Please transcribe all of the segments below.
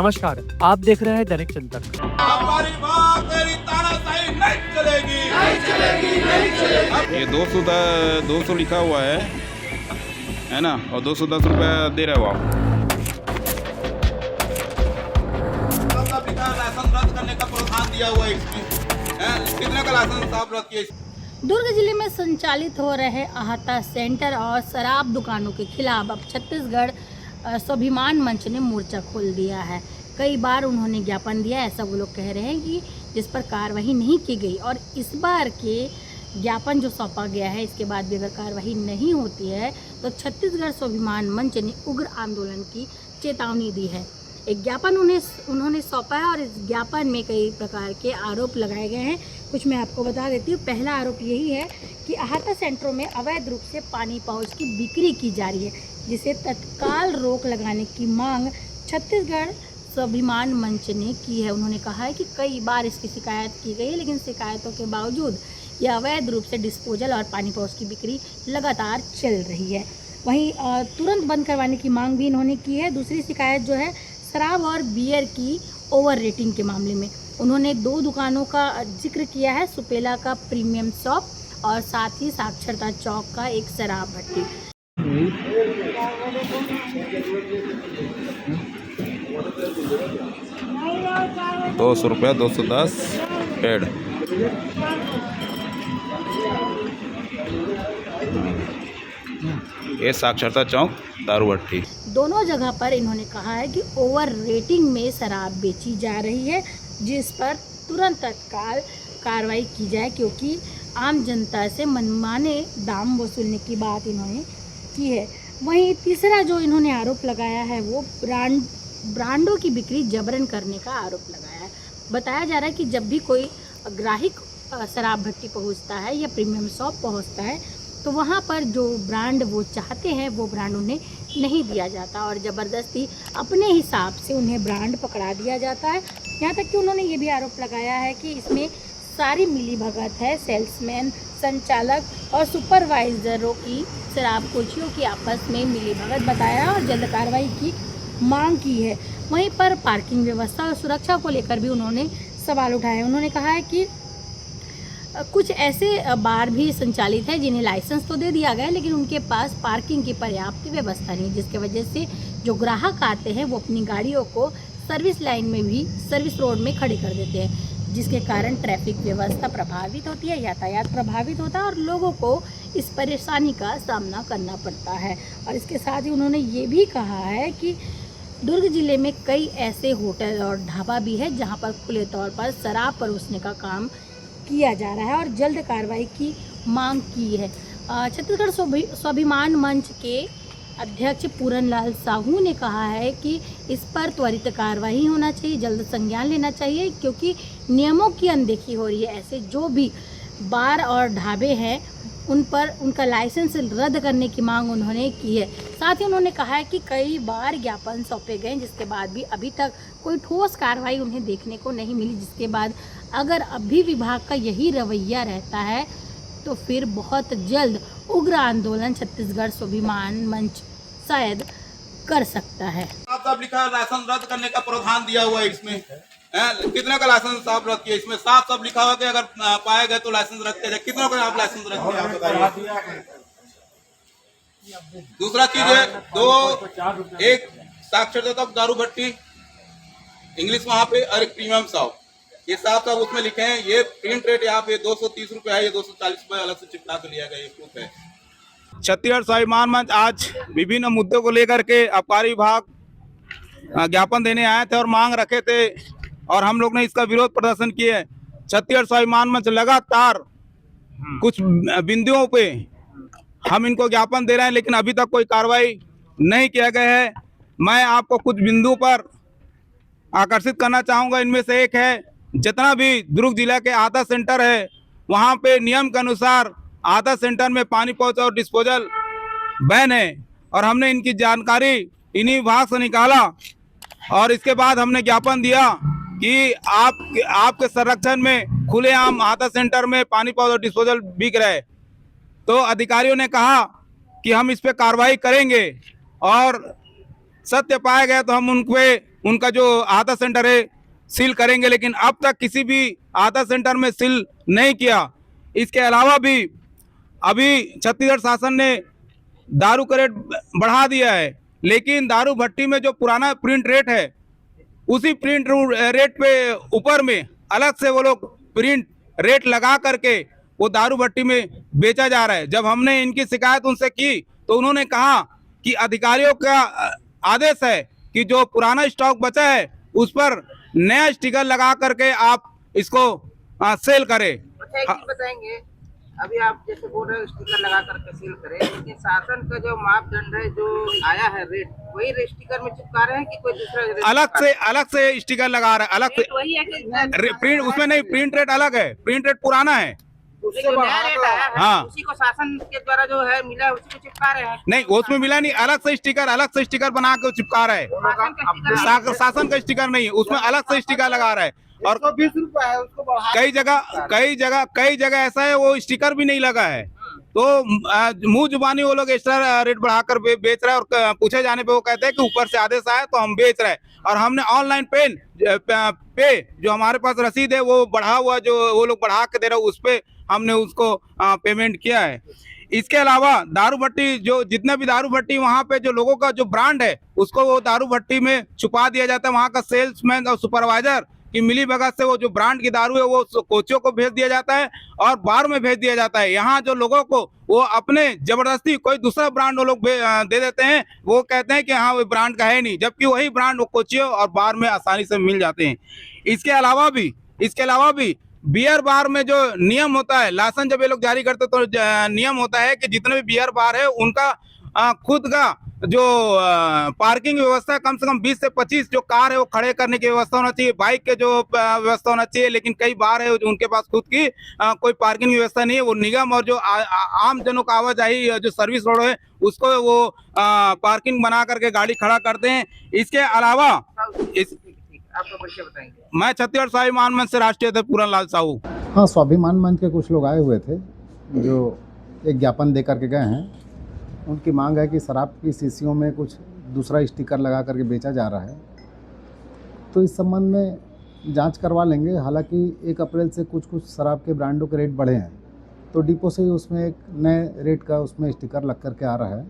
नमस्कार, आप देख रहे हैं दैनिक चिंतन। हमारी बात तेरी तानाशाही नहीं चलेगी, नहीं चलेगी, नहीं चलेगी। ये 200 लिखा हुआ है ना, और 210 रुपया दे रहे हो आप। सब लिखा है, लाइसेंस रद्द करने का प्रावधान दिया हुआ है इसमें। कितने का लाइसेंस आप रद्द किए? दुर्ग जिले में संचालित हो रहे आहता सेंटर और शराब दुकानों के खिलाफ अब छत्तीसगढ़ स्वाभिमान मंच ने मोर्चा खोल दिया है। कई बार उन्होंने ज्ञापन दिया, ऐसा वो लोग कह रहे हैं कि जिस पर कार्रवाई नहीं की गई, और इस बार के ज्ञापन जो सौंपा गया है इसके बाद भी अगर कार्रवाई नहीं होती है तो छत्तीसगढ़ स्वाभिमान मंच ने उग्र आंदोलन की चेतावनी दी है। एक ज्ञापन उन्होंने सौंपा है और इस ज्ञापन में कई प्रकार के आरोप लगाए गए हैं। कुछ मैं आपको बता देती हूँ। पहला आरोप यही है कि आहता सेंटरों में अवैध रूप से पानी पाउच की बिक्री की जा रही है, जिसे तत्काल रोक लगाने की मांग छत्तीसगढ़ स्वाभिमान मंच ने की है। उन्होंने कहा है कि कई बार इसकी शिकायत की गई है, लेकिन शिकायतों के बावजूद यह अवैध रूप से डिस्पोजल और पानी पाउच की बिक्री लगातार चल रही है। वहीं तुरंत बंद करवाने की मांग भी इन्होंने की है। दूसरी शिकायत जो है शराब और बियर की ओवर रेटिंग के मामले में उन्होंने 2 दुकानों का जिक्र किया है, सुपेला का प्रीमियम शॉप और साथ ही साक्षरता चौक का एक शराब भट्टी। 200 रुपया 210 पेड। ये साक्षरता चौक दारू भट्टी। दोनों जगह पर इन्होंने कहा है कि ओवर रेटिंग में शराब बेची जा रही है, जिस पर तुरंत तत्काल कार्रवाई की जाए, क्योंकि आम जनता से मनमाने दाम वसूलने की बात इन्होंने की है। वहीं तीसरा जो इन्होंने आरोप लगाया है वो ब्रांडों की बिक्री जबरन करने का आरोप लगाया है। बताया जा रहा है कि जब भी कोई ग्राहक शराब भट्टी पहुंचता है या प्रीमियम शॉप पहुंचता है तो वहां पर जो ब्रांड वो चाहते हैं वो ब्रांड उन्हें नहीं दिया जाता और ज़बरदस्ती अपने हिसाब से उन्हें ब्रांड पकड़ा दिया जाता है। यहाँ तक कि उन्होंने ये भी आरोप लगाया है कि इसमें सारी मिलीभगत है, सेल्समैन, संचालक और सुपरवाइजरों की शराब कोचियों की आपस में मिलीभगत बताया और जल्द कार्रवाई की मांग की है। वहीं पर पार्किंग व्यवस्था और सुरक्षा को लेकर भी उन्होंने सवाल उठाए। उन्होंने कहा है कि कुछ ऐसे बार भी संचालित है जिन्हें लाइसेंस तो दे दिया गया है, लेकिन उनके पास पार्किंग की पर्याप्त व्यवस्था नहीं, जिसकी वजह से जो ग्राहक आते हैं वो अपनी गाड़ियों को सर्विस लाइन में भी सर्विस रोड में खड़ी कर देते हैं, जिसके कारण ट्रैफिक व्यवस्था प्रभावित होती है, यातायात प्रभावित होता है और लोगों को इस परेशानी का सामना करना पड़ता है। और इसके साथ ही उन्होंने ये भी कहा है कि दुर्ग जिले में कई ऐसे होटल और ढाबा भी है जहाँ पर खुले तौर पर शराब परोसने का काम किया जा रहा है और जल्द कार्रवाई की मांग की है। छत्तीसगढ़ स्वाभिमान मंच के अध्यक्ष पूरनलाल साहू ने कहा है कि इस पर त्वरित कार्रवाई होना चाहिए, जल्द संज्ञान लेना चाहिए, क्योंकि नियमों की अनदेखी हो रही है। ऐसे जो भी बार और ढाबे हैं उन पर उनका लाइसेंस रद्द करने की मांग उन्होंने की है। साथ ही उन्होंने कहा है कि कई बार ज्ञापन सौंपे गए जिसके बाद भी अभी तक कोई ठोस कार्रवाई उन्हें देखने को नहीं मिली, जिसके बाद अगर अभी विभाग का यही रवैया रहता है तो फिर बहुत जल्द उग्र आंदोलन छत्तीसगढ़ स्वाभिमान मंच शायद कर सकता है। सब लिखा है, लाइसेंस रद्द करने का प्रावधान दिया हुआ है इसमें। कितने का लाइसेंस आप रद्द किए? इसमें साफ सब लिखा हुआ कि अगर पाए गए तो लाइसेंस रद्द किया जाए। कितनों का आप लाइसेंस रद्द किए आप बताइए। दूसरा चीज है एक साक्षरता दारू भट्टी इंग्लिश वहाँ पे और एक प्रीमियम शॉप, ये साफ साफ उसमें लिखे हैं। ये प्रिंट रेट यहाँ पे 230 रुपये है, ये 240 रुपये अलग से चिपका के लिया गया, ये प्रूफ है। छत्तीसगढ़ स्वाभिमान मंच आज विभिन्न मुद्दों को लेकर के आबकारी विभाग ज्ञापन देने आए थे और मांग रखे थे और हम लोग ने इसका विरोध प्रदर्शन किए। छत्तीसगढ़ स्वाभिमान मंच लगातार कुछ बिंदुओं पे हम इनको ज्ञापन दे रहे हैं, लेकिन अभी तक कोई कार्रवाई नहीं किया गया है। मैं आपको कुछ बिंदु पर आकर्षित करना चाहूँगा। इनमें से एक है, जितना भी दुर्ग जिला के आहता सेंटर है वहाँ पे नियम के अनुसार आहता सेंटर में पानी पाउच और डिस्पोजल बैन है और हमने इनकी जानकारी इन्हीं विभाग से निकाला और इसके बाद हमने ज्ञापन दिया कि आपके संरक्षण में खुलेआम आहता सेंटर में पानी पाउच और डिस्पोजल बिक रहे। तो अधिकारियों ने कहा कि हम इस पे कार्रवाई करेंगे और सत्य पाया गया तो हम उन पे उनका जो आधा सेंटर है सील करेंगे, लेकिन अब तक किसी भी आधा सेंटर में सील नहीं किया। इसके अलावा भी अभी छत्तीसगढ़ शासन ने दारू का रेट बढ़ा दिया है, लेकिन दारू भट्टी में जो पुराना प्रिंट रेट है उसी प्रिंट रेट पे ऊपर में अलग से वो लोग प्रिंट रेट लगा करके वो दारू भट्टी में बेचा जा रहा है। जब हमने इनकी शिकायत उनसे की तो उन्होंने कहा कि अधिकारियों का आदेश है कि जो पुराना स्टॉक बचा है उस पर नया स्टिकर लगा करके आप इसको सेल करें। अच्छा, एक चीज बताएंगे, अभी आप जैसे बोल रहे हो स्टिकर लगा करके सील करें, लेकिन शासन का जो मापदंड है जो आया है रेट, वही रेट स्टिकर में चिपका रहे हैं कि कोई दूसरा रेट अलग से स्टिकर लगा रहा है, अलग से वही है कि प्रिंट उसमें नहीं, प्रिंट रेट अलग है, प्रिंट रेट पुराना है। जो नया रेट आया है हाँ। उसी को शासन के द्वारा जो है मिला है उसी को चिपका रहे हैं। नहीं, उसमें मिला नहीं, अलग से स्टिकर बना के चिपका रहा है। शासन का स्टिकर नहीं, उसमें अलग से स्टिकर लगा रहा है। और 20 रुपए है उसको बढ़ा कई जगह ऐसा है वो स्टिकर भी नहीं लगा है, तो मुंह जुबानी वो लोग एक्स्ट्रा रेट बढ़ाकर बेच रहा है। और पूछे जाने पे वो कहते हैं कि ऊपर से आदेश आया तो हम बेच रहे हैं। और हमने ऑनलाइन पे जो हमारे पास रसीद है वो बढ़ा हुआ, जो वो लोग बढ़ा के दे रहे, उस पे हमने उसको पेमेंट किया है। इसके अलावा दारू भट्टी, जो जितने भी दारू भट्टी वहाँ पे जो लोगों का जो ब्रांड है उसको वो दारू भट्टी में छुपा दिया जाता है। वहाँ का सेल्समैन और सुपरवाइजर की मिली भगत से वो जो ब्रांड की दारू है वो कोचियों को भेज दिया जाता है और बार में भेज दिया जाता है। यहाँ जो लोगों को वो अपने जबरदस्ती कोई दूसरा ब्रांड वो लोग दे देते हैं, वो कहते हैं कि हाँ वो ब्रांड का है नहीं, जबकि वही ब्रांड वो कोचियों और बार में आसानी से मिल जाते हैं। इसके अलावा भी बियर बार में जो नियम होता है, लाइसेंस जब ये लोग जारी करते तो नियम होता है कि जितने भी बियर बार है उनका खुद का जो पार्किंग व्यवस्था कम से कम 20 से 25 जो कार है वो खड़े करने की व्यवस्था होना चाहिए, बाइक के जो व्यवस्था होना चाहिए। लेकिन कई बार है जो उनके पास खुद की कोई पार्किंग व्यवस्था नहीं है, वो निगम और जो आम जनों का आवाजाही जो सर्विस रोड है उसको वो पार्किंग बना करके गाड़ी खड़ा करते हैं। इसके अलावा आपका परिचय बताएंगे। मैं छत्तीसगढ़ स्वाभिमान मंच से राष्ट्रीय अध्यक्ष पूरन लाल साहू। हाँ, स्वाभिमान मंच के कुछ लोग आए हुए थे जो एक ज्ञापन दे करके गए हैं। उनकी मांग है कि शराब की शीशियों में कुछ दूसरा स्टिकर लगा करके बेचा जा रहा है, तो इस संबंध में जांच करवा लेंगे। हालांकि 1 अप्रैल से कुछ शराब के ब्रांडों के रेट बढ़े हैं, तो डिपो से ही उसमें एक नए रेट का उसमें स्टिकर लग करके आ रहा है।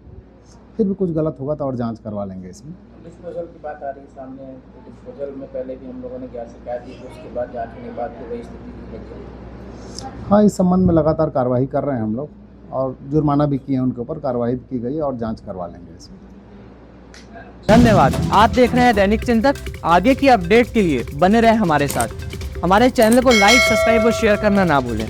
फिर भी कुछ गलत होगा तो और जांच करवा लेंगे इसमें। डिस्पोजल की बात आ रही है सामने, तो डिस्पोजल में पहले भी हम लोगों ने क्या शिकायत की, उसके बाद जांच के बाद तो वही स्थिति। हाँ, इस संबंध में लगातार कार्रवाई कर रहे हैं हम लोग और जुर्माना भी किए, उनके ऊपर कार्रवाई भी की गई और जांच करवा लेंगे इसमें। धन्यवाद। आप देख रहे हैं दैनिक चिंतक। आगे की अपडेट के लिए बने रहे हमारे साथ। हमारे चैनल को लाइक, सब्सक्राइब और शेयर करना ना भूलें।